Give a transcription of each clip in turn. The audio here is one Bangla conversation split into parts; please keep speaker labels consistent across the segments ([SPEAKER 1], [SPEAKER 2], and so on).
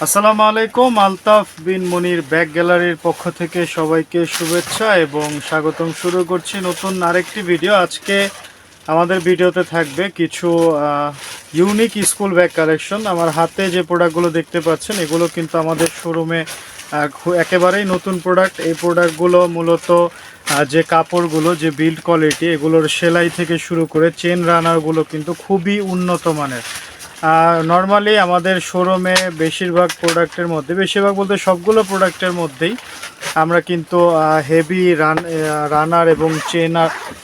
[SPEAKER 1] আসসালামু আলাইকুম। আলতাফ বিন মনির ব্যাগ গ্যালারির পক্ষ থেকে সবাইকে শুভেচ্ছা এবং স্বাগতম। শুরু করছি নতুন আরেকটি ভিডিও। আজকে আমাদের ভিডিওতে থাকবে কিছু ইউনিক স্কুল ব্যাগ কালেকশন। আমার হাতে যে প্রোডাক্টগুলো দেখতে পাচ্ছেন এগুলো কিন্তু আমাদের শোরুমে একেবারেই নতুন প্রোডাক্ট। এই প্রোডাক্টগুলো মূলত যে কাপড়গুলো, যে বিল্ড কোয়ালিটি, এগুলোর সেলাই থেকে শুরু করে চেন রানারগুলো কিন্তু খুবই উন্নত মানের। নর্মালি আমাদের শোরুমে বেশিরভাগ বলতে সবগুলো প্রোডাক্টের মধ্যেই আমরা কিন্তু হেভি রানার এবং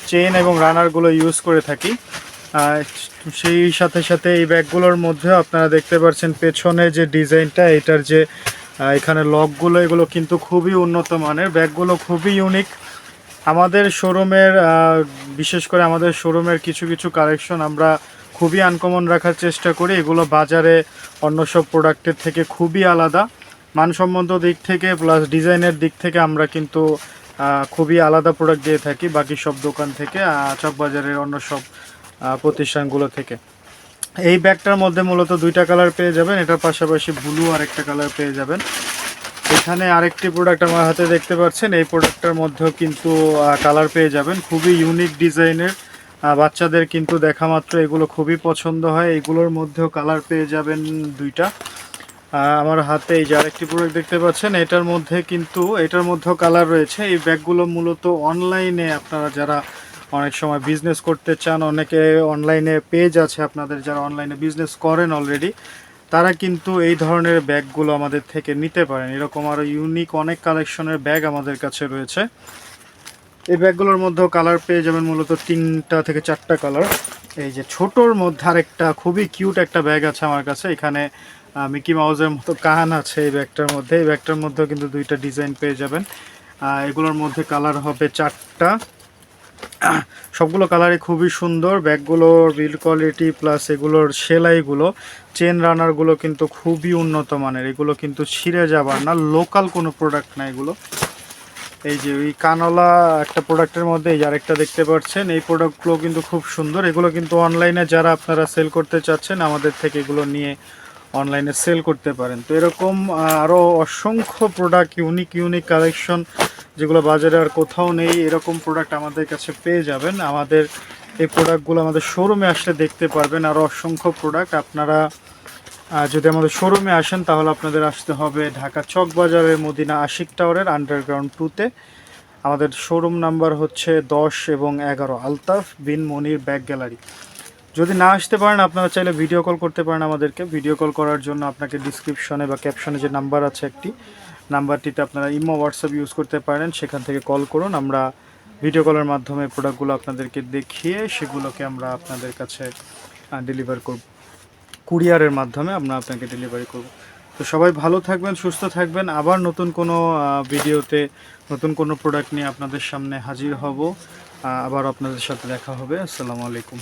[SPEAKER 1] চেন এবং রানারগুলো ইউজ করে থাকি। সেই সাথে সাথে এই ব্যাগগুলোর মধ্যে আপনারা দেখতে পাচ্ছেন পেছনে যে ডিজাইনটা, এটার যে এখানে লকগুলো, এগুলো কিন্তু খুবই উন্নত মানের। ব্যাগগুলো খুবই ইউনিক। আমাদের শোরুমের বিশেষ করে আমাদের শোরুমের কিছু কিছু কালেকশন আমরা খুবই আনকমন রাখার চেষ্টা করি। এগুলো বাজারে অন্য সব প্রোডাক্টের থেকে খুবই আলাদা, মানসম্মত দিক থেকে প্লাস ডিজাইনের দিক থেকে আমরা কিন্তু খুবই আলাদা প্রোডাক্ট দিয়ে থাকি বাকি সব দোকান থেকে, চকবাজারের অন্য সব প্রতিষ্ঠানগুলো থেকে। এই ব্যাগটার মধ্যে মূলত দুইটা কালার পেয়ে যাবেন, এটার পাশাপাশি ব্লু আর একটা কালার পেয়ে যাবেন। এখানে আরেকটি প্রোডাক্ট আমার হাতে দেখতে পাচ্ছেন, এই প্রোডাক্টটার মধ্যেও কিন্তু কালার পেয়ে যাবেন, খুবই ইউনিক ডিজাইনের। বাচ্চাদের কিন্তু দেখা মাত্র এগুলো খুবই পছন্দ হয়। এগুলোর মধ্যেও কালার পেয়ে যাবেন দুইটা। আমার হাতে এই যে আরেকটি প্রোডাক্ট দেখতে পাচ্ছেন, এটার মধ্যেও কালার রয়েছে। এই ব্যাগগুলো মূলত অনলাইনে আপনারা যারা অনেক সময় বিজনেস করতে চান, অনেকে অনলাইনে পেজ আছে আপনাদের যারা অনলাইনে বিজনেস করেন অলরেডি, তারা কিন্তু এই ধরনের ব্যাগগুলো আমাদের থেকে নিতে পারেন। এরকম আরও ইউনিক অনেক কালেকশনের ব্যাগ আমাদের কাছে রয়েছে। এই ব্যাগগুলোর মধ্যেও কালার পেয়ে যাবেন মূলত 3টা থেকে 4টা কালার। এই যে ছোটোর মধ্যে আরেকটা খুবই কিউট একটা ব্যাগ আছে আমার কাছে, এখানে মিকি মাউসের মতো কান আছে এই ব্যাগটার মধ্যে। এই ব্যাগটার মধ্যেও কিন্তু দুইটা ডিজাইন পেয়ে যাবেন। এগুলোর মধ্যে কালার হবে 4টা। সবগুলো কালারই খুবই সুন্দর। ব্যাগগুলোর বিল্ড কোয়ালিটি প্লাস এগুলোর সেলাইগুলো, চেন রানারগুলো কিন্তু খুবই উন্নত মানের। এগুলো কিন্তু ছিঁড়ে যাবার না, লোকাল কোনো প্রোডাক্ট না এগুলো। এই যে ওই কানলা একটা প্রোডাক্টের মধ্যে এই আরেকটা দেখতে পাচ্ছেন, এই প্রোডাক্টগুলো কিন্তু খুব সুন্দর। এগুলো কিন্তু অনলাইনে যারা আপনারা সেল করতে চাচ্ছেন আমাদের থেকে এগুলো নিয়ে অনলাইনে সেল করতে পারেন। তো এরকম আরও অসংখ্য প্রোডাক্ট, ইউনিক কালেকশন যেগুলো বাজারে আর কোথাও নেই, এরকম প্রোডাক্ট আমাদের কাছে পেয়ে যাবেন। আমাদের এই প্রোডাক্টগুলো আমাদের শোরুমে আসলে দেখতে পারবেন। আরও অসংখ্য প্রোডাক্ট আপনারা যদি আমাদের শোরুমে আসেন তাহলে আপনাদের আসতে হবে ঢাকা চকবাজারের মদিনা আশিক টাওয়ারের আন্ডারগ্রাউন্ড 2-তে। আমাদের শোরুম নাম্বার হচ্ছে 10 এবং 11, আলতাফ বিন মনির ব্যাগ গ্যালারি। যদি না আসতে পারেন আপনারা চাইলে ভিডিও কল করতে পারেন আমাদেরকে। ভিডিও কল করার জন্য আপনাকে ডিসক্রিপশনে বা ক্যাপশনে যে নাম্বার আছে একটি, নাম্বারটিতে আপনারা ইমো হোয়াটসঅ্যাপ ইউজ করতে পারেন, সেখান থেকে কল করুন। আমরা ভিডিও কলের মাধ্যমে প্রোডাক্টগুলো আপনাদেরকে দেখিয়ে সেগুলোকে আমরা আপনাদের কাছে ডেলিভার করব, কুরিয়ারের মাধ্যমে আমরা আপনাকে ডেলিভারি করব। তো সবাই ভালো থাকবেন, সুস্থ থাকবেন। আবার নতুন কোনো ভিডিওতে নতুন কোনো প্রোডাক্ট নিয়ে আপনাদের সামনে হাজির হব। আবার আপনাদের সাথে দেখা হবে। আসসালামু আলাইকুম।